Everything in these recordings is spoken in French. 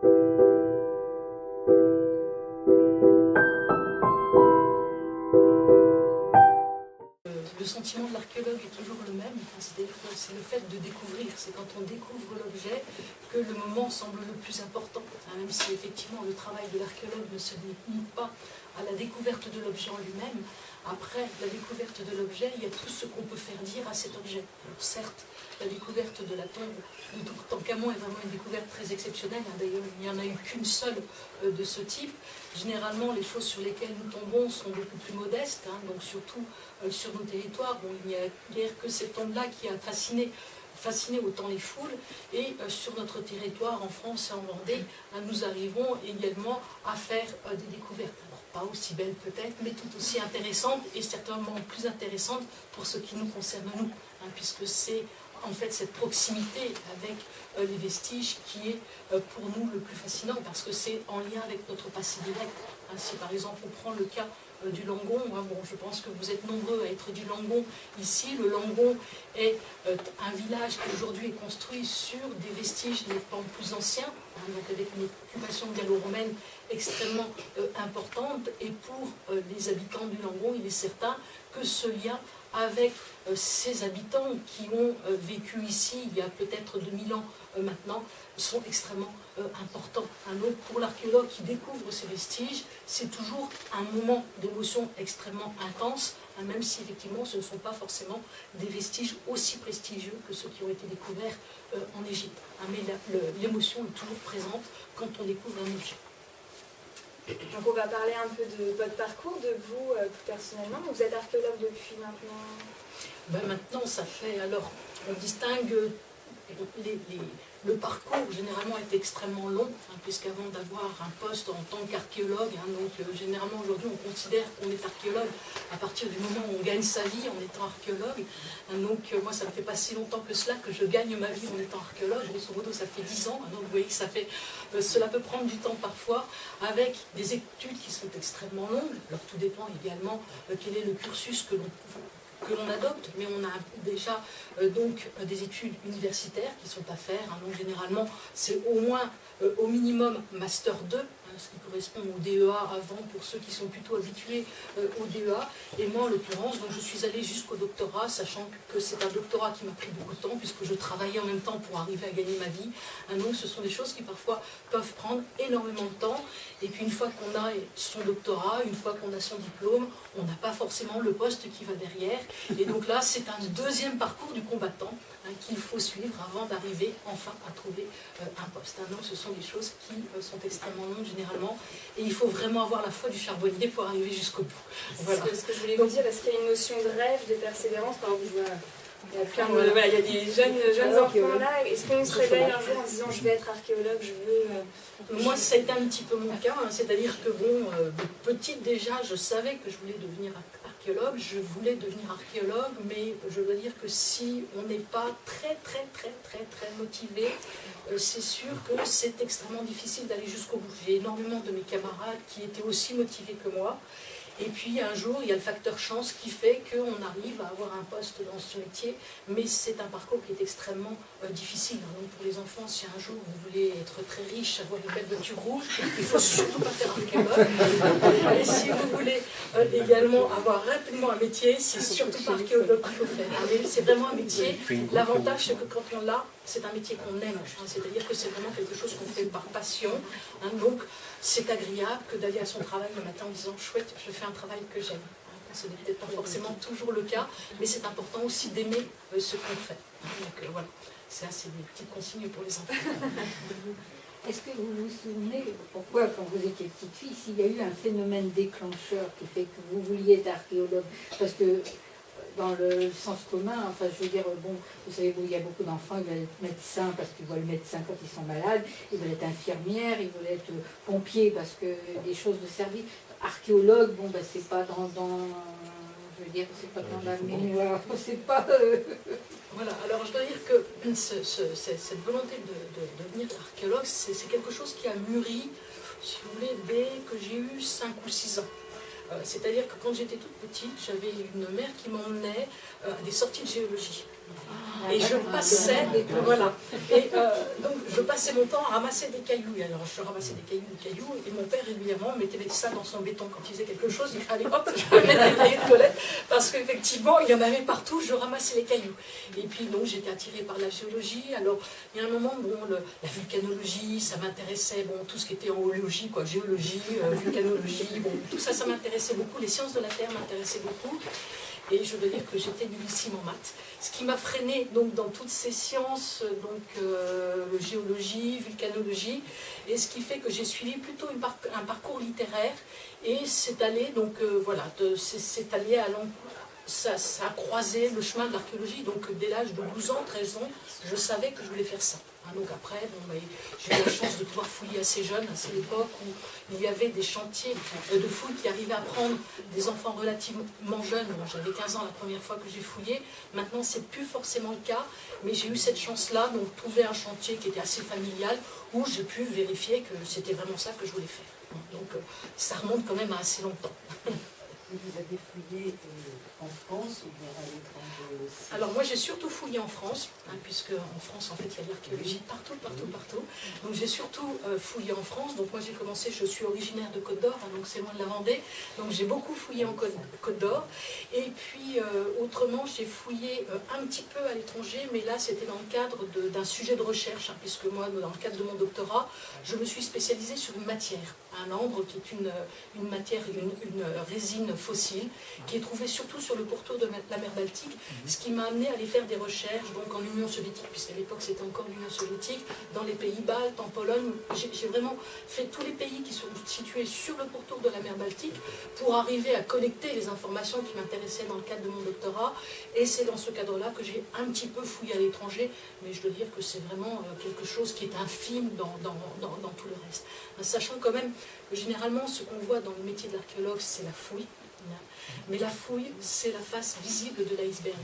Le sentiment de l'archéologue est toujours le même, c'est-à-dire que c'est le fait de découvrir, c'est quand on découvre l'objet que le moment semble le plus important, même si effectivement le travail de l'archéologue ne se limite pas à la découverte de l'objet en lui-même. Après la découverte de l'objet, il y a tout ce qu'on peut faire dire à cet objet. Alors, certes, la découverte de la tombe de Toutankhamon est vraiment une découverte très exceptionnelle, d'ailleurs il n'y en a eu qu'une seule de ce type. Généralement, les choses sur lesquelles nous tombons sont beaucoup plus modestes, donc surtout sur nos territoires. Bon, il n'y a guère que cette tombe-là qui a fasciné autant les foules, et sur notre territoire, en France et en Vendée, nous arrivons également à faire des découvertes. Alors, pas aussi belles peut-être, mais tout aussi intéressantes, et certainement plus intéressantes pour ce qui nous concerne nous, puisque c'est en fait cette proximité avec les vestiges qui est pour nous le plus fascinant, parce que c'est en lien avec notre passé direct. Si par exemple on prend le cas du Langon, bon, je pense que vous êtes nombreux à être du Langon ici. Le Langon est un village qui aujourd'hui est construit sur des vestiges des temps plus anciens, donc avec une occupation gallo-romaine extrêmement importante, et pour les habitants du Langon, il est certain que ce lien avec ces habitants qui ont vécu ici il y a peut-être 2000 ans maintenant, sont extrêmement importants. Donc pour l'archéologue qui découvre ces vestiges, c'est toujours un moment d'émotion extrêmement intense, même si effectivement ce ne sont pas forcément des vestiges aussi prestigieux que ceux qui ont été découverts en Égypte. Mais l'émotion est toujours présente quand on découvre un objet. Donc on va parler un peu de votre parcours, de vous personnellement. Vous êtes archéologue depuis maintenant? Maintenant, ça fait... Alors, on distingue... Le parcours généralement est extrêmement long, puisqu'avant d'avoir un poste en tant qu'archéologue, donc généralement aujourd'hui on considère qu'on est archéologue à partir du moment où on gagne sa vie en étant archéologue. Donc moi ça ne fait pas si longtemps que cela que je gagne ma vie en étant archéologue, grosso modo ça fait 10 ans, donc vous voyez que cela peut prendre du temps parfois, avec des études qui sont extrêmement longues. Alors tout dépend également quel est le cursus que l'on adopte, mais on a déjà donc des études universitaires qui sont à faire. Donc généralement, c'est au moins, au minimum, Master 2, ce qui correspond au DEA avant pour ceux qui sont plutôt habitués au DEA. Et moi, en l'occurrence, je suis allée jusqu'au doctorat, sachant que c'est un doctorat qui m'a pris beaucoup de temps, puisque je travaillais en même temps pour arriver à gagner ma vie. Donc ce sont des choses qui parfois peuvent prendre énormément de temps. Et puis une fois qu'on a son doctorat, une fois qu'on a son diplôme, on n'a pas forcément le poste qui va derrière. Et donc là, c'est un deuxième parcours du combattant qu'il faut suivre avant d'arriver enfin à trouver un poste. Donc ce sont des choses qui sont extrêmement longues généralement, et il faut vraiment avoir la foi du charbonnier pour arriver jusqu'au bout. Voilà. Ce que je voulais vous dire, est-ce qu'il y a une notion de rêve, de persévérance? Par exemple, il y a des jeunes enfants là. Est-ce qu'on se réveille un jour en disant je vais être archéologue, je veux... Moi, ça a été un petit peu mon cas, c'est-à-dire que bon, de petite déjà, je savais que je voulais devenir archéologue, je voulais devenir archéologue, mais je dois dire que si on n'est pas très motivé, c'est sûr que c'est extrêmement difficile d'aller jusqu'au bout. J'ai énormément de mes camarades qui étaient aussi motivés que moi. Et puis un jour, il y a le facteur chance qui fait qu'on arrive à avoir un poste dans ce métier, mais c'est un parcours qui est extrêmement difficile. Donc pour les enfants, si un jour vous voulez être très riche, avoir une belle voiture rouge, il ne faut surtout pas faire archéologue. Et si vous voulez également avoir rapidement un métier, c'est surtout pas archéologue qu'il faut faire. Mais c'est vraiment un métier. L'avantage, c'est que quand on l'a, c'est un métier qu'on aime. C'est-à-dire que c'est vraiment quelque chose qu'on fait par passion. Donc c'est agréable que d'aller à son travail le matin en disant « chouette, je fais un travail que j'aime ». Ce n'est peut-être pas forcément toujours le cas, mais c'est important aussi d'aimer ce qu'on fait. Donc voilà, c'est assez des petites consignes pour les enfants. Est-ce que vous vous souvenez pourquoi, quand vous étiez petite fille, s'il y a eu un phénomène déclencheur qui fait que vous vouliez être archéologue? Parce que dans le sens commun, enfin je veux dire, bon, vous savez, il y a beaucoup d'enfants, ils veulent être médecins parce qu'ils voient le médecin quand ils sont malades, ils veulent être infirmières, ils veulent être pompiers parce que des choses de service. Archéologue, bon, ben c'est pas dans je veux dire, c'est pas dans la mémoire, c'est pas... Voilà, alors je dois dire que cette volonté de devenir archéologue, c'est quelque chose qui a mûri, si vous voulez, dès que j'ai eu 5 ou 6 ans. C'est-à-dire que quand j'étais toute petite, j'avais une mère qui m'emmenait à des sorties de géologie. Et je passais, voilà, et donc je passais mon temps à ramasser des cailloux. Et alors je ramassais des cailloux, et mon père régulièrement mettait ça dans son béton. Quand il faisait quelque chose, il fallait hop, je mettais des cailloux de toilette, parce qu'effectivement, il y en avait partout, je ramassais les cailloux. Et puis donc j'étais attirée par la géologie. Alors il y a un moment, bon, la vulcanologie, ça m'intéressait, bon, tout ce qui était en géologie, quoi, géologie, vulcanologie, bon, tout ça, ça m'intéressait beaucoup. Les sciences de la Terre m'intéressaient beaucoup. Et je veux dire que j'étais nullissime en maths. Ce qui m'a freinée donc, dans toutes ces sciences, donc géologie, vulcanologie, et ce qui fait que j'ai suivi plutôt un parcours littéraire, et c'est allé, donc voilà, c'est allé à ça a croisé le chemin de l'archéologie, donc dès l'âge de 12 ans, 13 ans, je savais que je voulais faire ça. Donc après, bon, j'ai eu la chance de pouvoir fouiller assez jeune, à cette époque où il y avait des chantiers de fouilles qui arrivaient à prendre des enfants relativement jeunes. Bon, j'avais 15 ans la première fois que j'ai fouillé, maintenant c'est plus forcément le cas, mais j'ai eu cette chance-là, donc trouver un chantier qui était assez familial, où j'ai pu vérifier que c'était vraiment ça que je voulais faire. Donc ça remonte quand même à assez longtemps. Vous avez fouillé en France ou bien à l'étranger aussi? Alors moi j'ai surtout fouillé en France, puisque en France en fait il y a de l'archéologie partout. Donc j'ai surtout fouillé en France. Donc moi j'ai commencé, je suis originaire de Côte d'Or, donc c'est loin de la Vendée. Donc j'ai beaucoup fouillé en Côte d'Or. Et puis autrement j'ai fouillé un petit peu à l'étranger, mais là c'était dans le cadre d'un sujet de recherche, puisque moi dans le cadre de mon doctorat, je me suis spécialisée sur une matière, un ambre qui est une matière, une résine fossile, qui est trouvée surtout sur le pourtour de la mer Baltique, ce qui m'a amené à aller faire des recherches donc en Union soviétique, puisqu'à l'époque c'était encore l'Union soviétique, dans les pays baltes, en Pologne. J'ai vraiment fait tous les pays qui sont situés sur le pourtour de la mer Baltique pour arriver à collecter les informations qui m'intéressaient dans le cadre de mon doctorat, et c'est dans ce cadre-là que j'ai un petit peu fouillé à l'étranger, mais je dois dire que c'est vraiment quelque chose qui est infime dans tout le reste. Sachant quand même que généralement ce qu'on voit dans le métier de l'archéologue, c'est la fouille. Mais la fouille, c'est la face visible de l'iceberg.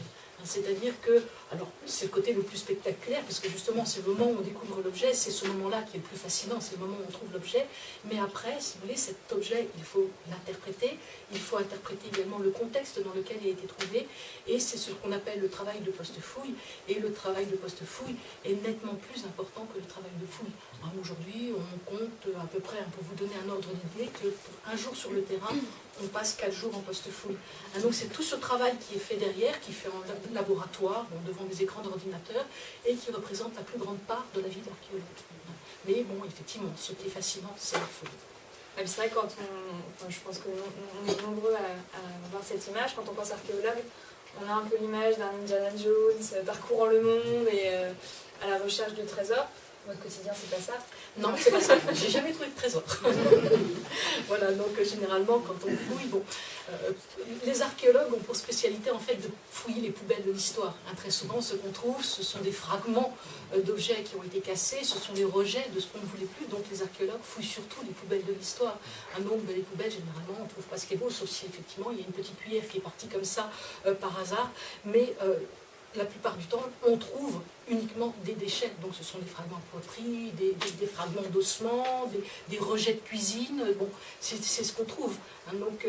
C'est-à-dire que, alors c'est le côté le plus spectaculaire, parce que justement c'est le moment où on découvre l'objet, c'est ce moment-là qui est le plus fascinant, c'est le moment où on trouve l'objet. Mais après, si vous voulez, cet objet, il faut l'interpréter, il faut interpréter également le contexte dans lequel il a été trouvé, et c'est ce qu'on appelle le travail de post-fouille, et le travail de post-fouille est nettement plus important que le travail de fouille. Aujourd'hui, on compte à peu près, pour vous donner un ordre d'idée, que pour un jour sur le terrain, on passe 4 jours en post-fouille. Donc c'est tout ce travail qui est fait derrière, qui est fait en laboratoire, devant des écrans d'ordinateur, et qui représente la plus grande part de la vie de l'archéologue. Mais bon, effectivement, ce qui est fascinant, c'est la fouille. C'est vrai, quand je pense qu'on est nombreux à voir cette image, quand on pense archéologue, on a un peu l'image d'un Indiana Jones parcourant le monde et à la recherche de trésors. Votre quotidien, c'est pas ça? Non, c'est pas ça. J'ai jamais trouvé de trésor. Voilà, donc généralement, quand on fouille, bon, les archéologues ont pour spécialité en fait de fouiller les poubelles de l'histoire. Très souvent, ce qu'on trouve, ce sont des fragments d'objets qui ont été cassés, ce sont des rejets de ce qu'on ne voulait plus. Donc les archéologues fouillent surtout les poubelles de l'histoire. Donc les poubelles, généralement, on ne trouve pas ce qui est beau, sauf si effectivement il y a une petite cuillère qui est partie comme ça par hasard. Mais la plupart du temps, on trouve uniquement des déchets. Donc ce sont des fragments de poterie, des fragments d'ossements, des rejets de cuisine. Bon, c'est ce qu'on trouve. Donc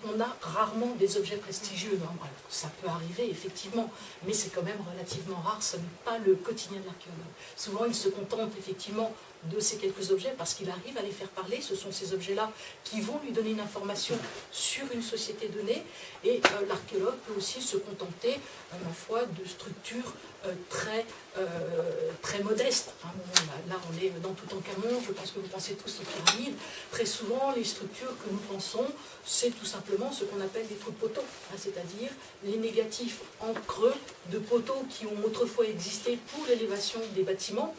on a rarement des objets prestigieux. Alors, ça peut arriver, effectivement, mais c'est quand même relativement rare. Ce n'est pas le quotidien de l'archéologue. Souvent, il se contente effectivement de ces quelques objets parce qu'il arrive à les faire parler. Ce sont ces objets-là qui vont lui donner une information sur une société donnée, et l'archéologue peut aussi se contenter, ma foi, de structures très modestes. Là, on est dans Toutankhamon, je pense que vous pensez tous aux pyramides. Très souvent, les structures que nous pensons, c'est tout simplement ce qu'on appelle des trous de poteaux, c'est-à-dire les négatifs en creux de poteaux qui ont autrefois existé pour l'élévation des bâtiments,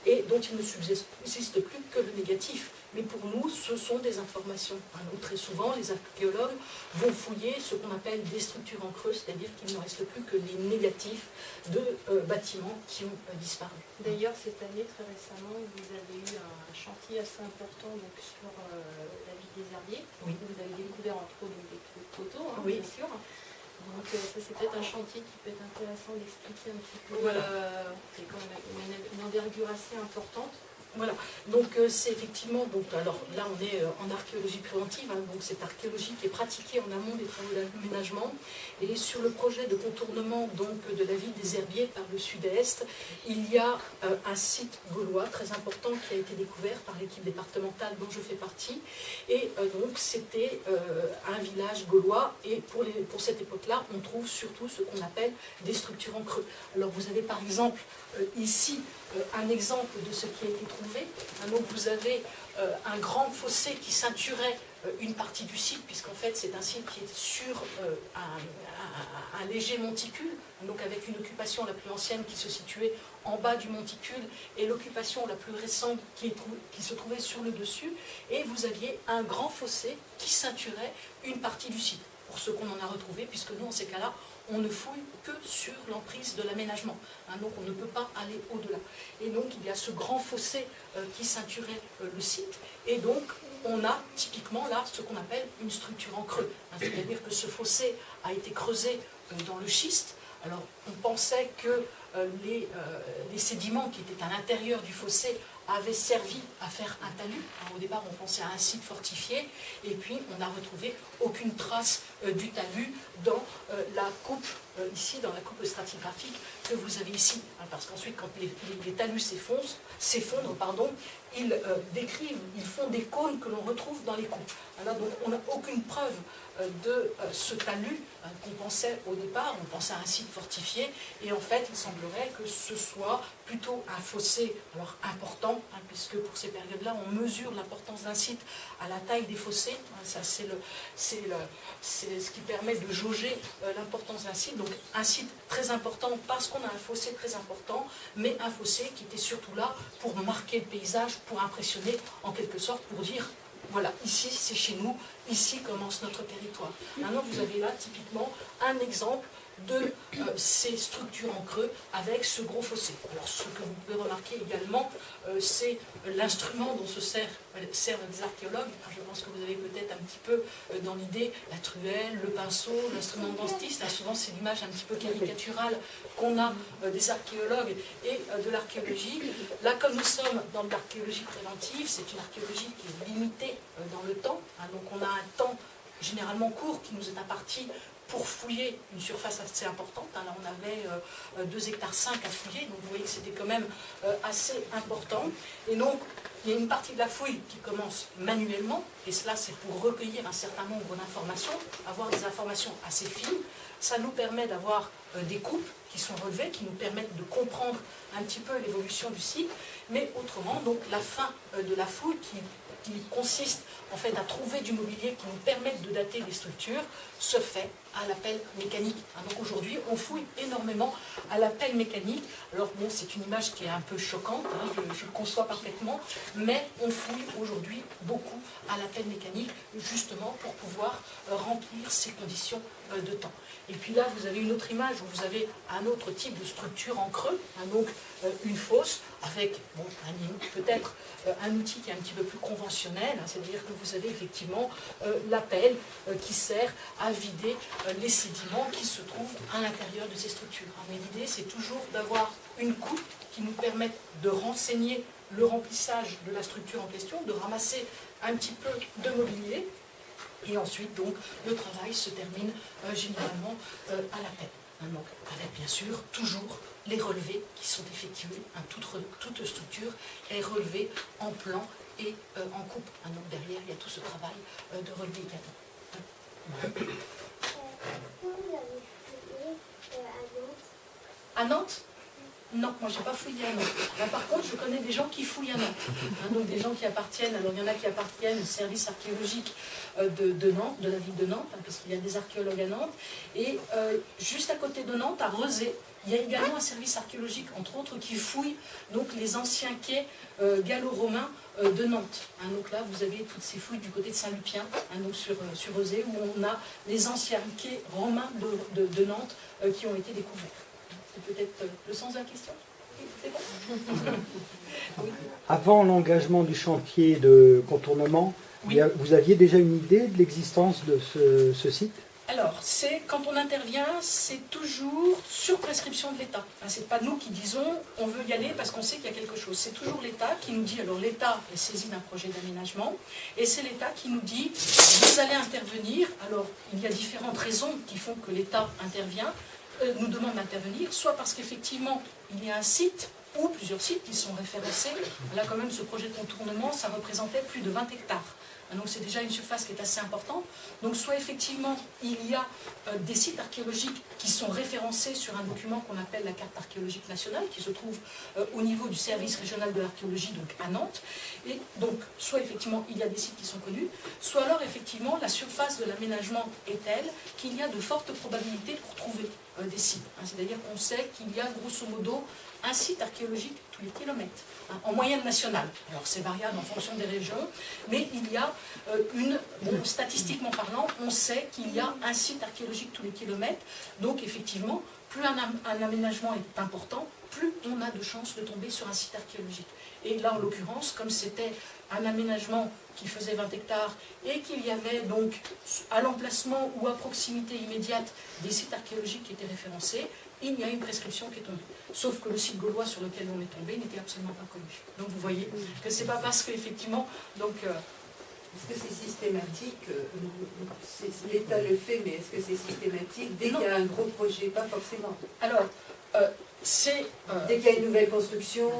et dont il ne subsiste plus que le négatif. Mais pour nous, ce sont des informations. Donc, très souvent, les archéologues vont fouiller ce qu'on appelle des structures en creux, c'est-à-dire qu'il ne reste plus que les négatifs de bâtiments qui ont disparu. D'ailleurs, cette année, très récemment, vous avez eu un chantier assez important donc, sur la vie des herbiers. Oui. Vous avez découvert entre autres des poteaux, oui. bien sûr. Donc ça, c'est peut-être un chantier qui peut être intéressant d'expliquer un petit peu. Voilà. C'est quand même une envergure assez importante. Voilà, donc c'est effectivement, donc, alors là on est en archéologie préventive, hein, donc cette archéologie qui est pratiquée en amont des travaux d'aménagement, et sur le projet de contournement donc, de la ville des Herbiers par le sud-est, il y a un site gaulois très important qui a été découvert par l'équipe départementale dont je fais partie, et donc c'était un village gaulois, et pour cette époque-là, on trouve surtout ce qu'on appelle des structures en creux. Alors vous avez par exemple ici un exemple de ce qui a été trouvé. Donc vous avez un grand fossé qui ceinturait une partie du site, puisqu'en fait c'est un site qui est sur un léger monticule, donc avec une occupation la plus ancienne qui se situait en bas du monticule et l'occupation la plus récente qui se trouvait sur le dessus, et vous aviez un grand fossé qui ceinturait une partie du site, pour ce qu'on en a retrouvé, puisque nous en ces cas-là, on ne fouille que sur l'emprise de l'aménagement. Hein, donc on ne peut pas aller au-delà. Et donc il y a ce grand fossé qui ceinturait le site. Et donc on a typiquement là ce qu'on appelle une structure en creux. Hein, c'est-à-dire que ce fossé a été creusé dans le schiste. Alors on pensait que les sédiments qui étaient à l'intérieur du fossé avaient servi à faire un talus. Alors, au départ, on pensait à un site fortifié, et puis on n'a retrouvé aucune trace du talus dans la coupe, ici, dans la coupe stratigraphique que vous avez ici. Hein, parce qu'ensuite, quand les talus s'effondrent, ils font des cônes que l'on retrouve dans les coupes. Alors, donc, on n'a aucune preuve de ce talus qu'on pensait au départ, on pensait à un site fortifié, et en fait, il semblerait que ce soit plutôt un fossé alors important, hein, puisque pour ces périodes-là, on mesure l'importance d'un site à la taille des fossés. Hein, ça, c'est ce qui permet de jauger l'importance d'un site. Donc, un site très important parce qu'on a un fossé très important, mais un fossé qui était surtout là pour marquer le paysage, pour impressionner, en quelque sorte, pour dire voilà, ici c'est chez nous, ici commence notre territoire. Maintenant vous avez là typiquement un exemple de ces structures en creux avec ce gros fossé. Alors ce que vous pouvez remarquer également, c'est l'instrument dont se servent des archéologues. Je pense que vous avez peut-être un petit peu dans l'idée la truelle, le pinceau, l'instrument dentiste. Souvent c'est l'image un petit peu caricaturale qu'on a des archéologues et de l'archéologie. Là, comme nous sommes dans de l'archéologie préventive, c'est une archéologie qui est limitée dans le temps. Donc on a un temps généralement court qui nous est imparti pour fouiller une surface assez importante. Là, on avait 2,5 hectares à fouiller, donc vous voyez que c'était quand même assez important. Et donc, il y a une partie de la fouille qui commence manuellement, et cela, c'est pour recueillir un certain nombre d'informations, avoir des informations assez fines. Ça nous permet d'avoir des coupes qui sont relevées, qui nous permettent de comprendre un petit peu l'évolution du site, mais autrement, donc la fin de la fouille qui consiste en fait à trouver du mobilier qui nous permette de dater les structures, se fait à la pelle mécanique. Donc aujourd'hui, on fouille énormément à la pelle mécanique. Alors bon, c'est une image qui est un peu choquante, hein, je le conçois parfaitement, mais on fouille aujourd'hui beaucoup à la pelle mécanique, justement pour pouvoir remplir ces conditions de temps. Et puis là, vous avez une autre image où vous avez un autre type de structure en creux, hein, donc une fosse avec bon, peut-être un outil qui est un petit peu plus conventionnel, hein, c'est-à-dire que vous avez effectivement la pelle qui sert à vider les sédiments qui se trouvent à l'intérieur de ces structures. Mais l'idée, c'est toujours d'avoir une coupe qui nous permette de renseigner le remplissage de la structure en question, de ramasser un petit peu de mobilier, et ensuite, donc, le travail se termine généralement à la pelle. Donc, avec bien sûr toujours les relevés qui sont effectués. Toute structure est relevée en plan et en coupe. Donc derrière, il y a tout ce travail de relevé également. Vous avez fouillé à Nantes? Non, moi j'ai pas fouillé à Nantes. Là, par contre, je connais des gens qui fouillent à Nantes. Donc des gens qui appartiennent, alors il y en a qui appartiennent au service archéologique de Nantes, de la ville de Nantes, parce qu'il y a des archéologues à Nantes. Et juste à côté de Nantes, à Rezé, il y a également un service archéologique, entre autres, qui fouille donc, les anciens quais gallo-romains de Nantes. Donc là, vous avez toutes ces fouilles du côté de Saint-Lupien, donc sur Rezé, où on a les anciens quais romains de Nantes qui ont été découverts. C'est peut-être le sens de la question? C'est bon? Oui. Avant l'engagement du chantier de contournement, oui. Vous aviez déjà une idée de l'existence de ce site? Alors, quand on intervient, c'est toujours sur prescription de l'État. Ce n'est pas nous qui disons on veut y aller parce qu'on sait qu'il y a quelque chose. C'est toujours l'État qui nous dit, alors l'État est saisi d'un projet d'aménagement, et c'est l'État qui nous dit vous allez intervenir. Alors, il y a différentes raisons qui font que l'État intervient, nous demande d'intervenir, soit parce qu'effectivement, il y a un site ou plusieurs sites qui sont référencés. Là, quand même, ce projet de contournement, ça représentait plus de 20 hectares. Donc c'est déjà une surface qui est assez importante. Donc soit effectivement il y a des sites archéologiques qui sont référencés sur un document qu'on appelle la carte archéologique nationale, qui se trouve au niveau du service régional de l'archéologie, donc à Nantes. Et donc soit effectivement il y a des sites qui sont connus, soit alors effectivement la surface de l'aménagement est telle qu'il y a de fortes probabilités pour trouver des sites. C'est-à-dire qu'on sait qu'il y a grosso modo un site archéologique tous les kilomètres, en moyenne nationale. Alors c'est variable en fonction des régions, mais il y a statistiquement parlant, on sait qu'il y a un site archéologique tous les kilomètres. Donc effectivement, plus un aménagement est important, plus on a de chances de tomber sur un site archéologique. Et là, en l'occurrence, comme c'était un aménagement qui faisait 20 hectares et qu'il y avait donc à l'emplacement ou à proximité immédiate des sites archéologiques qui étaient référencés, il y a une prescription qui est tombée. Sauf que le site gaulois sur lequel on est tombé n'était absolument pas connu. Donc vous voyez que c'est pas parce qu'effectivement... Est-ce que c'est systématique? L'État le fait, mais est-ce que c'est systématique dès qu'il y a un gros projet? Pas forcément. Alors, dès qu'il y a une nouvelle construction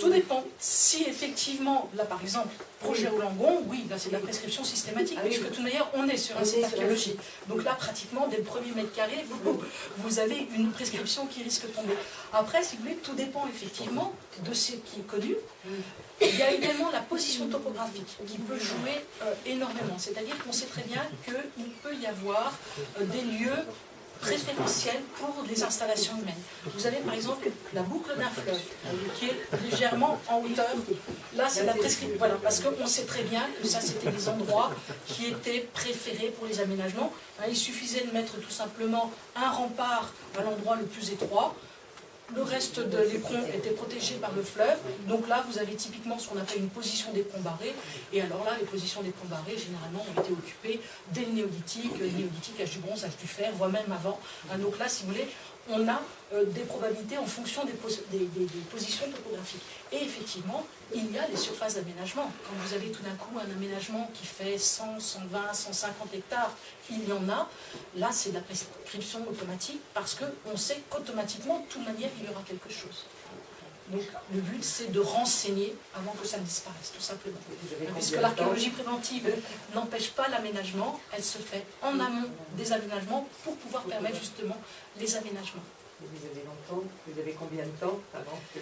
Tout dépend. Si effectivement, là par exemple, projet au Langon, oui, là c'est de la prescription systématique, puisque de toute manière, on est sur un site archéologique. Donc là, pratiquement, dès le premier mètre carré, vous avez une prescription qui risque de tomber. Après, si vous voulez, tout dépend effectivement de ce qui est connu. Il y a également la position topographique qui peut jouer énormément. C'est-à-dire qu'on sait très bien qu'il peut y avoir des lieux préférentiels pour les installations humaines. Vous avez par exemple la boucle d'un fleuve qui est légèrement en hauteur. Là, c'est la prescription. Voilà, parce qu'on sait très bien que ça, c'était des endroits qui étaient préférés pour les aménagements. Il suffisait de mettre tout simplement un rempart à l'endroit le plus étroit. Le reste de l'éperon était protégé par le fleuve. Donc là, vous avez typiquement ce qu'on appelle une position d'éperon barré. Et alors là, les positions d'éperon barré, généralement, ont été occupées dès le néolithique, âge du bronze, âge du fer, voire même avant. Donc là, si vous voulez, on a des probabilités en fonction des positions topographiques. Et effectivement, il y a les surfaces d'aménagement. Quand vous avez tout d'un coup un aménagement qui fait 100, 120, 150 hectares, il y en a. Là, c'est de la prescription automatique parce qu'on sait qu'automatiquement, de toute manière, il y aura quelque chose. Donc, le but, c'est de renseigner avant que ça ne disparaisse, tout simplement. Puisque l'archéologie préventive n'empêche pas l'aménagement, elle se fait en amont des aménagements pour pouvoir permettre justement les aménagements. Vous avez longtemps? Vous avez combien de temps avant que...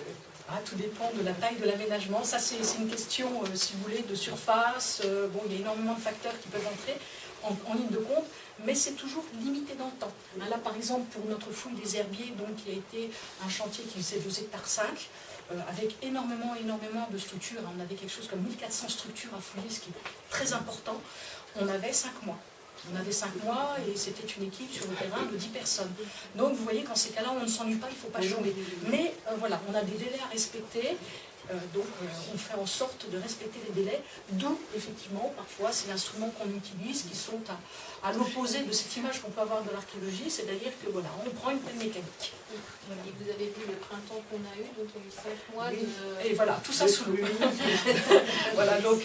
Tout dépend de la taille de l'aménagement. Ça, c'est une question, si vous voulez, de surface. Bon, il y a énormément de facteurs qui peuvent entrer en ligne de compte, mais c'est toujours limité dans le temps. Là, par exemple, pour notre fouille des herbiers, donc, qui a été un chantier qui faisait 2,5 hectares, avec énormément de structures. On avait quelque chose comme 1400 structures à fouiller, ce qui est très important. On avait 5 mois. On avait 5 mois et c'était une équipe sur le terrain de 10 personnes. Donc vous voyez qu'en ces cas-là, on ne s'ennuie pas, il ne faut pas chômer. Mais voilà, on a des délais à respecter. Donc on fait en sorte de respecter les délais, d'où effectivement parfois c'est l'instrument qu'on utilise qui sont à l'opposé de cette image qu'on peut avoir de l'archéologie, c'est-à-dire que voilà, on prend une pelle mécanique. Voilà. Et vous avez vu le printemps qu'on a eu, donc il y a eu 5 mois de... Et voilà, tout ça sous l'eau. Voilà, donc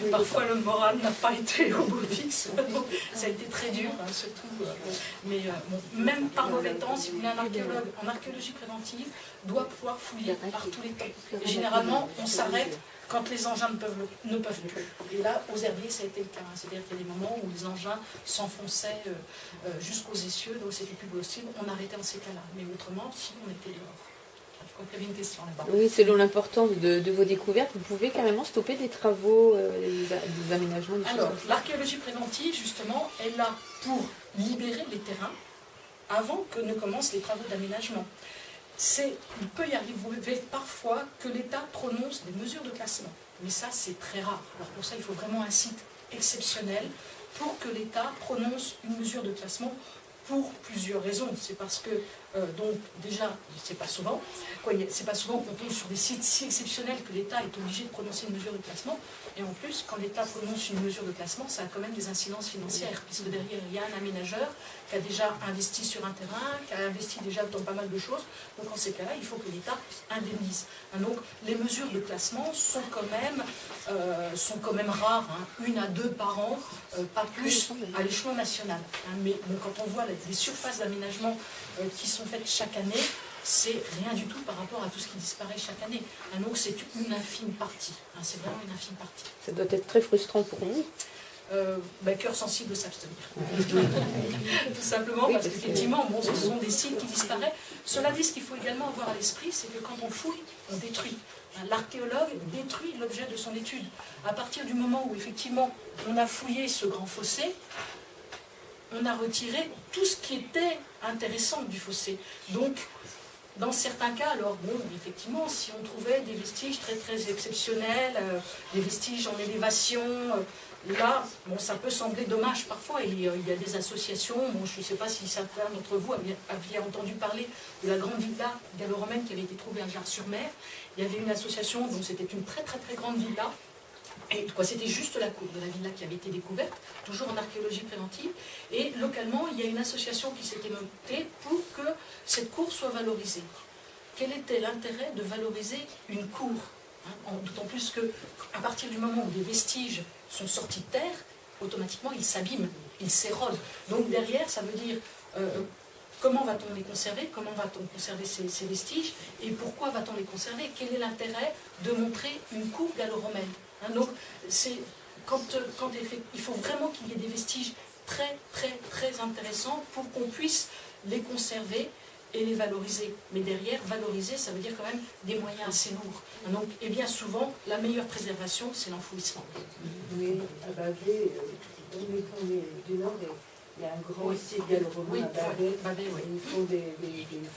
parfois le moral n'a pas été au beau fixe, donc, ça a été très dur, surtout. Mais bon, même par mauvais temps, si vous voulez, un archéologue en archéologie préventive doit pouvoir fouiller par tous les temps. Et généralement, on s'arrête quand les engins ne peuvent plus. Et là, aux herbiers, ça a été le cas. C'est-à-dire qu'il y a des moments où les engins s'enfonçaient jusqu'aux essieux, donc c'était plus possible. On arrêtait en ces cas-là. Mais autrement, si on était dehors. Je crois qu'il y avait une question là-bas. Oui, selon l'importance de vos découvertes, vous pouvez carrément stopper des travaux, des aménagements, des choses. Alors, l'archéologie préventive, justement, est là pour libérer les terrains avant que ne commencent les travaux d'aménagement. Il peut y arriver parfois que l'État prononce des mesures de classement. Mais ça, c'est très rare. Alors pour ça, il faut vraiment un site exceptionnel pour que l'État prononce une mesure de classement pour plusieurs raisons. C'est parce que, donc, déjà, c'est pas souvent qu'on tombe sur des sites si exceptionnels que l'État est obligé de prononcer une mesure de classement. Et en plus, quand l'État prononce une mesure de classement, ça a quand même des incidences financières, puisque derrière, il y a un aménageur qui a déjà investi sur un terrain, qui a investi déjà dans pas mal de choses. Donc, en ces cas-là, il faut que l'État indemnise. Donc, les mesures de classement sont quand même rares, hein, 1 à 2 par an, pas plus à l'échelon national. Mais bon, quand on voit les surfaces d'aménagement qui sont faites chaque année, c'est rien du tout par rapport à tout ce qui disparaît chaque année. Donc c'est une infime partie. C'est vraiment une infime partie. Ça doit être très frustrant pour nous. Cœur sensible de s'abstenir. Tout simplement parce qu'effectivement, bon, ce sont des sites qui disparaissent. Cela dit, ce qu'il faut également avoir à l'esprit, c'est que quand on fouille, on détruit. L'archéologue détruit l'objet de son étude. À partir du moment où effectivement on a fouillé ce grand fossé, on a retiré tout ce qui était intéressant du fossé. Donc, dans certains cas, alors bon, effectivement, si on trouvait des vestiges très très exceptionnels, des vestiges en élévation, là, bon, ça peut sembler dommage parfois. Il y a des associations, bon, je ne sais pas si certains d'entre vous aviez entendu parler de la grande villa gallo-romaine qui avait été trouvée à Jars-sur-Mer. Il y avait une association, donc c'était une très très très grande villa. Et c'était juste la cour de la villa qui avait été découverte, toujours en archéologie préventive. Et localement, il y a une association qui s'était montée pour que cette cour soit valorisée. Quel était l'intérêt de valoriser une cour, d'autant plus qu'à partir du moment où des vestiges sont sortis de terre, automatiquement ils s'abîment, ils s'érodent. Donc derrière, ça veut dire comment va-t-on les conserver, comment va-t-on conserver ces vestiges, et pourquoi va-t-on les conserver? Quel est l'intérêt de montrer une cour gallo-romaine? Donc, il faut vraiment qu'il y ait des vestiges très, très, très intéressants pour qu'on puisse les conserver et les valoriser. Mais derrière, valoriser, ça veut dire quand même des moyens assez lourds. Donc, et bien souvent, la meilleure préservation, c'est l'enfouissement. Oui, à Bavet, on est du Nord, il y a un grand site gallo-romain à Bavet. Ils font des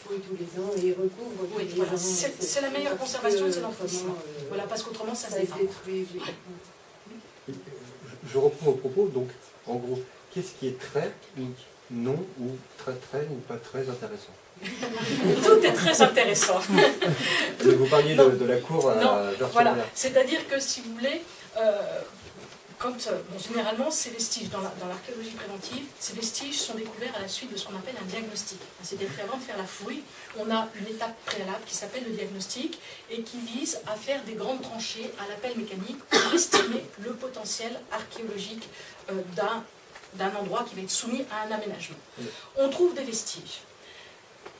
fouilles tous les ans et ils recouvrent tous les ans. C'est la meilleure conservation, c'est l'enfouissement. Voilà, parce qu'autrement, ça se détruit. Je reprends vos propos, donc, en gros, qu'est-ce qui est très, ou non, ou très, très, ou pas très intéressant? Tout est très intéressant. Vous parliez de la cour à Jars-sur-Mer. Voilà, c'est-à-dire que, si vous voulez, généralement, ces vestiges, dans l'archéologie préventive, ces vestiges sont découverts à la suite de ce qu'on appelle un diagnostic. C'est-à-dire qu'avant de faire la fouille, on a une étape préalable qui s'appelle le diagnostic et qui vise à faire des grandes tranchées à la pelle mécanique pour estimer le potentiel archéologique d'un endroit qui va être soumis à un aménagement. On trouve des vestiges.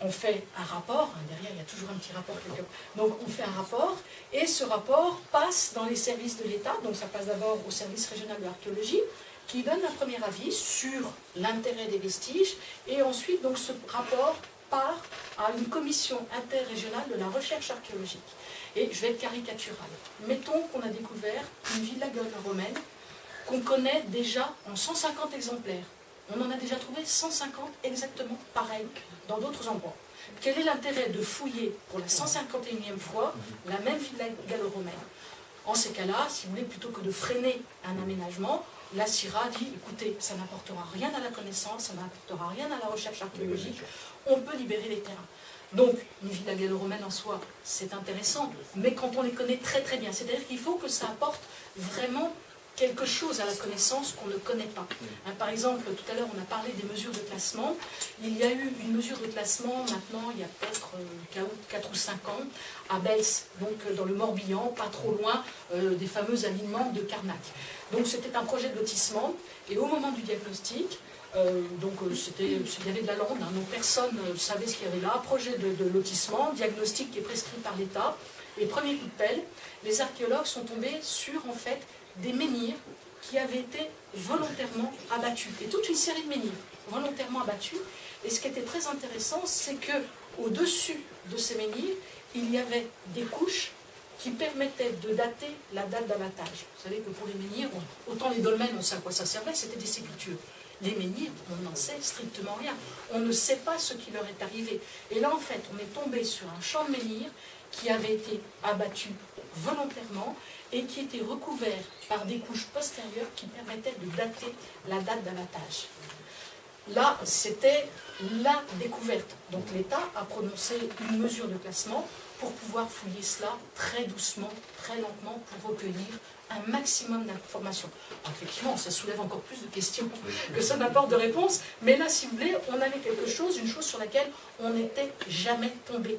On fait un rapport, derrière il y a toujours un petit rapport quelque part. Donc on fait un rapport, et ce rapport passe dans les services de l'État, donc ça passe d'abord au service régional de l'archéologie, qui donne un premier avis sur l'intérêt des vestiges, et ensuite donc ce rapport part à une commission interrégionale de la recherche archéologique. Et je vais être caricatural. Mettons qu'on a découvert une villa gallo-romaine qu'on connaît déjà en 150 exemplaires. On en a déjà trouvé 150 exactement pareils dans d'autres endroits. Quel est l'intérêt de fouiller pour la 151e fois la même villa gallo-romaine? En ces cas-là, si vous voulez, plutôt que de freiner un aménagement, la CIRA dit, écoutez, ça n'apportera rien à la connaissance, ça n'apportera rien à la recherche archéologique, on peut libérer les terrains. Donc, une villa gallo-romaine en soi, c'est intéressant, mais quand on les connaît très très bien, c'est-à-dire qu'il faut que ça apporte vraiment quelque chose à la connaissance qu'on ne connaît pas. Par exemple, tout à l'heure, on a parlé des mesures de classement. Il y a eu une mesure de classement, maintenant, il y a peut-être 4 ou 5 ans, à Bels, donc dans le Morbihan, pas trop loin des fameux alignements de Carnac. Donc c'était un projet de lotissement, et au moment du diagnostic, il y avait de la lande, donc personne ne savait ce qu'il y avait là, projet de lotissement, diagnostic qui est prescrit par l'État, et premier coup de pelle, les archéologues sont tombés sur, en fait, des menhirs qui avaient été volontairement abattus. Et toute une série de menhirs volontairement abattus. Et ce qui était très intéressant, c'est qu'au-dessus de ces menhirs, il y avait des couches qui permettaient de dater la date d'abattage. Vous savez que pour les menhirs, autant les dolmens, on sait à quoi ça servait, c'était des sépultures. Les menhirs, on n'en sait strictement rien. On ne sait pas ce qui leur est arrivé. Et là, en fait, on est tombé sur un champ de menhirs qui avait été abattu volontairement et qui était recouvert par des couches postérieures qui permettaient de dater la date d'abattage. Là, c'était la découverte. Donc l'État a prononcé une mesure de classement pour pouvoir fouiller cela très doucement, très lentement, pour recueillir un maximum d'informations. Effectivement, ça soulève encore plus de questions que ça n'apporte de réponses, mais là, si vous voulez, on avait quelque chose, une chose sur laquelle on n'était jamais tombé.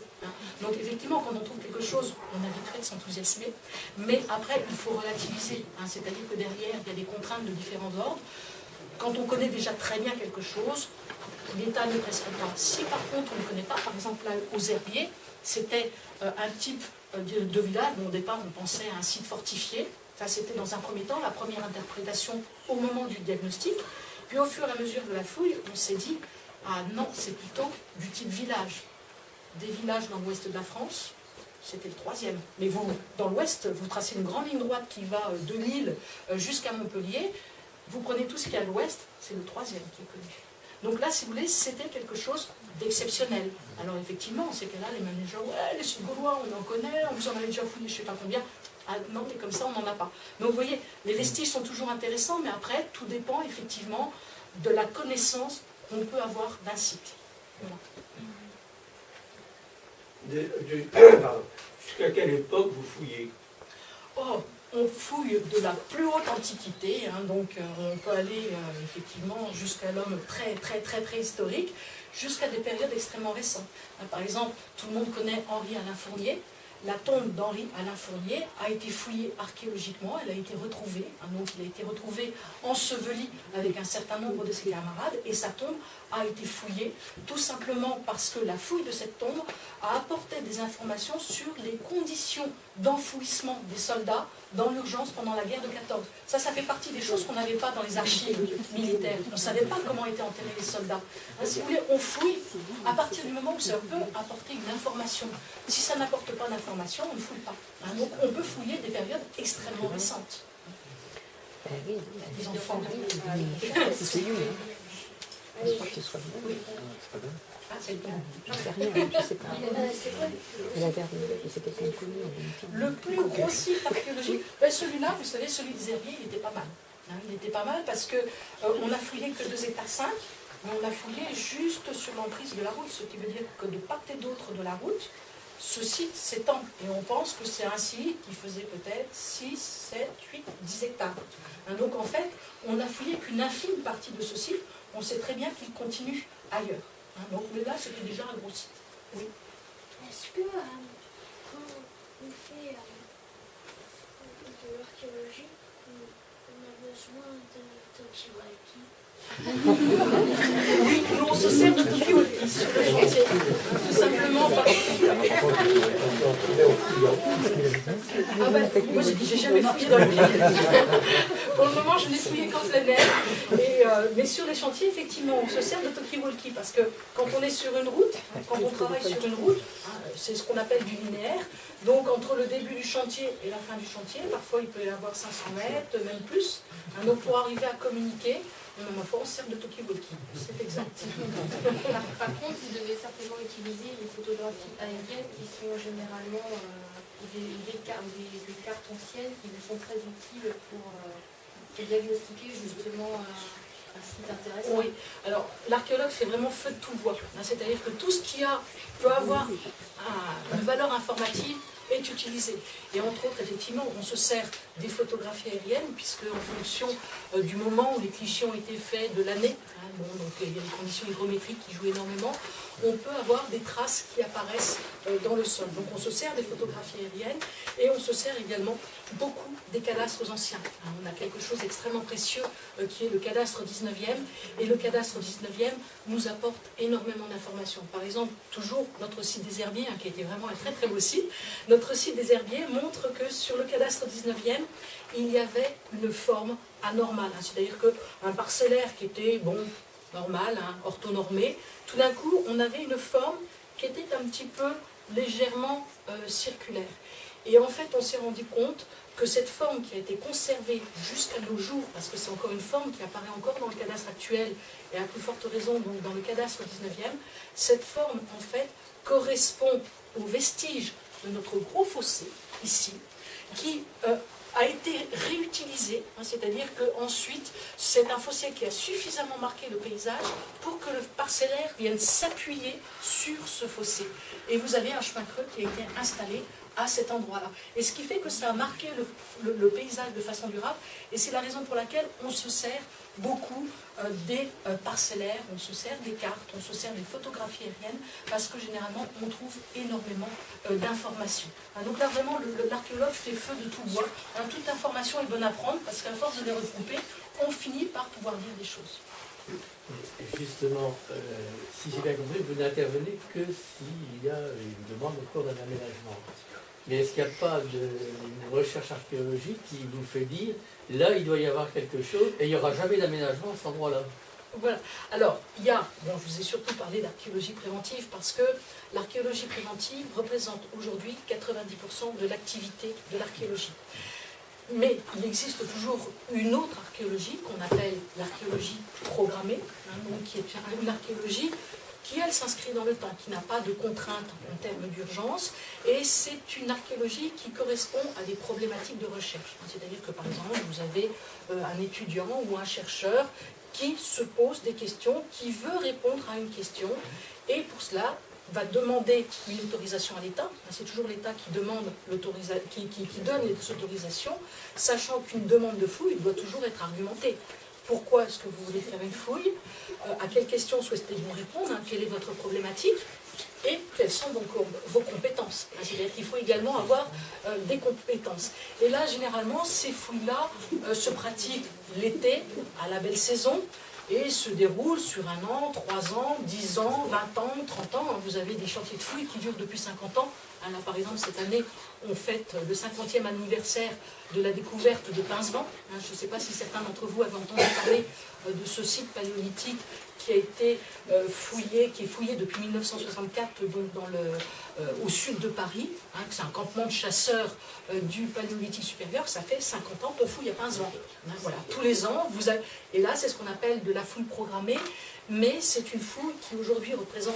Donc effectivement, quand on trouve quelque chose, on a vite fait de s'enthousiasmer, mais après, il faut relativiser. C'est-à-dire que derrière, il y a des contraintes de différents ordres. Quand on connaît déjà très bien quelque chose, l'État ne prescrit pas. Si par contre on ne connaît pas, par exemple là, aux Herbiers, c'était un type de village dont au départ on pensait à un site fortifié. Ça, c'était dans un premier temps la première interprétation au moment du diagnostic. Puis au fur et à mesure de la fouille, on s'est dit, ah non, c'est plutôt du type village. Des villages dans l'ouest de la France, c'était le troisième. Mais vous, dans l'ouest, vous tracez une grande ligne droite qui va de Lille jusqu'à Montpellier. Vous prenez tout ce qu'il y a à l'ouest, c'est le troisième qui est connu. Donc là, si vous voulez, c'était quelque chose d'exceptionnel. Alors effectivement, c'est que là, les managers, ouais, les Sud-Gaulois, on en connaît, on vous en avait déjà fouillé, je ne sais pas combien. Ah non, mais comme ça, on n'en a pas. Donc vous voyez, les vestiges sont toujours intéressants, mais après, tout dépend effectivement de la connaissance qu'on peut avoir d'un site. Voilà. Jusqu'à quelle époque vous fouillez? Oh, on fouille de la plus haute antiquité, donc on peut aller effectivement jusqu'à l'homme très préhistorique, jusqu'à des périodes extrêmement récentes. Par exemple, tout le monde connaît Henri Alain Fournier. La tombe d'Henri Alain Fournier a été fouillée archéologiquement, elle a été retrouvée, donc il a été retrouvé enseveli avec un certain nombre de ses camarades, et sa tombe a été fouillée tout simplement parce que la fouille de cette tombe a apporté des informations sur les conditions d'enfouissement des soldats dans l'urgence pendant la guerre de 14. Ça fait partie des choses qu'on n'avait pas dans les archives militaires. On ne savait pas comment étaient enterrés les soldats. Si vous voulez, on fouille à partir du moment où ça peut apporter une information. Si ça n'apporte pas d'information, on ne fouille pas. Donc on peut fouiller des périodes extrêmement récentes. Les enfants. Ah, c'est bien. Je sais rien, je sais pas. Le plus gros site archéologique, celui-là, vous savez, celui des Herbiers, il était pas mal. Il était pas mal parce qu'on n'a fouillé que 2,5 hectares, mais on a fouillé juste sur l'emprise de la route, ce qui veut dire que de part et d'autre de la route, ce site s'étend. Et on pense que c'est un site qui faisait peut-être 6, 7, 8, 10 hectares. Donc en fait, on n'a fouillé qu'une infime partie de ce site. On sait très bien qu'il continue ailleurs. Donc là, c'était déjà un gros site. Oui. Est-ce que quand on fait de l'archéologie, on a besoin de Tokiwoki? Oui, nous on se sert de Tokiwoki sur le chantier. Tout simplement parce que... moi j'ai jamais fouillé dans le pied. Pour le moment, je n'ai fouillé qu'en plein air. Mais sur les chantiers, effectivement, on se sert de Tokiwoki parce que quand on est sur une route, quand on travaille sur une route, c'est ce qu'on appelle du linéaire. Donc entre le début du chantier et la fin du chantier, parfois il peut y avoir 500 mètres, même plus. Donc pour arriver à communiquer, ma foi, on se sert de Tokiwoki, c'est exact. Par contre, vous devez certainement utiliser les photographies aériennes qui sont généralement des cartes anciennes qui vous sont très utiles pour diagnostiquer justement un site intéressant. Oui, alors l'archéologue fait vraiment feu de tout bois. C'est-à-dire que tout ce qui peut avoir une valeur informative est utilisé. Et entre autres, effectivement, on se sert des photographies aériennes, puisque en fonction du moment où les clichés ont été faits, de l'année, donc il y a des conditions hygrométriques qui jouent énormément, on peut avoir des traces qui apparaissent dans le sol. Donc on se sert des photographies aériennes et on se sert également beaucoup des cadastres anciens. On a quelque chose d'extrêmement précieux qui est le cadastre 19e, et le cadastre 19e nous apporte énormément d'informations. Par exemple, toujours notre site des Herbiers, qui a été vraiment un très beau site, notre site des Herbiers montre que sur le cadastre 19e, il y avait une forme anormale. C'est-à-dire qu'un parcellaire qui était, normal, orthonormé, tout d'un coup, on avait une forme qui était un petit peu légèrement circulaire. Et en fait, on s'est rendu compte que cette forme qui a été conservée jusqu'à nos jours, parce que c'est encore une forme qui apparaît encore dans le cadastre actuel, et à plus forte raison donc dans le cadastre 19e, cette forme, en fait, correspond aux vestiges de notre gros fossé, ici, qui a été réutilisé, hein, c'est-à-dire qu'ensuite, c'est un fossé qui a suffisamment marqué le paysage pour que le parcellaire vienne s'appuyer sur ce fossé. Et vous avez un chemin creux qui a été installé à cet endroit-là. Et ce qui fait que ça a marqué le paysage de façon durable, et c'est la raison pour laquelle on se sert beaucoup des parcellaires, on se sert des cartes, on se sert des photographies aériennes, parce que généralement on trouve énormément d'informations. Donc là vraiment l'archéologue fait feu de tout bois. Toute information est bonne à prendre, parce qu'à force de les regrouper, on finit par pouvoir dire des choses. Justement, si j'ai bien compris, vous n'intervenez que s'il y a une demande au cours d'un aménagement. Mais est-ce qu'il n'y a pas de recherche archéologique qui vous fait dire, là, il doit y avoir quelque chose, et il n'y aura jamais d'aménagement à cet endroit-là? Voilà. Alors, il y a, bon, je vous ai surtout parlé d'archéologie préventive, parce que l'archéologie préventive représente aujourd'hui 90% de l'activité de l'archéologie. Mais il existe toujours une autre archéologie qu'on appelle l'archéologie programmée, donc qui est une archéologie qui, elle, s'inscrit dans le temps, qui n'a pas de contraintes en termes d'urgence, et c'est une archéologie qui correspond à des problématiques de recherche. C'est-à-dire que, par exemple, vous avez un étudiant ou un chercheur qui se pose des questions, qui veut répondre à une question, et pour cela, va demander une autorisation à l'État. C'est toujours l'État qui demande qui donne les autorisations, sachant qu'une demande de fouille doit toujours être argumentée. Pourquoi est-ce que vous voulez faire une fouille? À quelles questions souhaitez-vous répondre? Quelle est votre problématique? Et quelles sont donc vos compétences? C'est-à-dire qu'il faut également avoir des compétences. Et là, généralement, ces fouilles-là se pratiquent l'été, à la belle saison, et se déroulent sur 1 an, 3 ans, 10 ans, 20 ans, 30 ans. Vous avez des chantiers de fouilles qui durent depuis 50 ans. Là, par exemple, cette année, on fête le 50e anniversaire de la découverte de Pincevent. Je ne sais pas si certains d'entre vous avaient entendu parler de ce site paléolithique qui a été fouillé, qui est fouillé depuis 1964 donc au sud de Paris. C'est un campement de chasseurs du Paléolithique supérieur. Ça fait 50 ans qu'on fouille à Pincevent. Voilà, tous les ans, et là, c'est ce qu'on appelle de la fouille programmée. Mais c'est une fouille qui aujourd'hui représente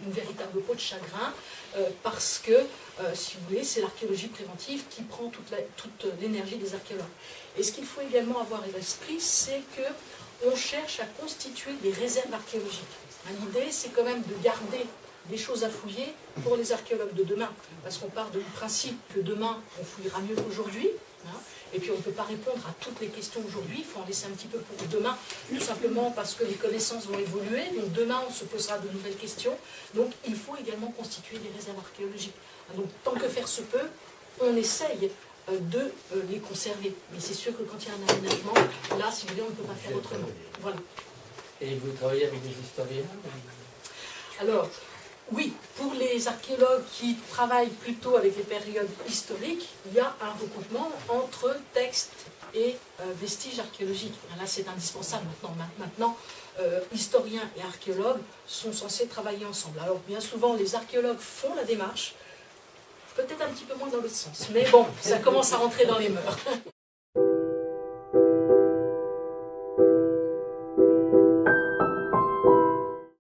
une véritable peau de chagrin parce que, si vous voulez, c'est l'archéologie préventive qui prend toute l'énergie des archéologues. Et ce qu'il faut également avoir à l'esprit, c'est qu'on cherche à constituer des réserves archéologiques. L'idée, c'est quand même de garder des choses à fouiller pour les archéologues de demain, parce qu'on part du principe que demain, on fouillera mieux qu'aujourd'hui. Et puis on ne peut pas répondre à toutes les questions aujourd'hui, il faut en laisser un petit peu pour demain, tout simplement parce que les connaissances vont évoluer, donc demain on se posera de nouvelles questions, donc il faut également constituer des réserves archéologiques. Donc tant que faire se peut, on essaye de les conserver, mais c'est sûr que quand il y a un aménagement, là si vous voulez on ne peut pas faire autrement. Voilà. Et vous travaillez avec des historiens? Alors, oui, pour les archéologues qui travaillent plutôt avec les périodes historiques, il y a un recoupement entre textes et vestiges archéologiques. Là, c'est indispensable maintenant. Historiens et archéologues sont censés travailler ensemble. Alors, bien souvent, les archéologues font la démarche, peut-être un petit peu moins dans l'autre sens. Mais bon, ça commence à rentrer dans les mœurs.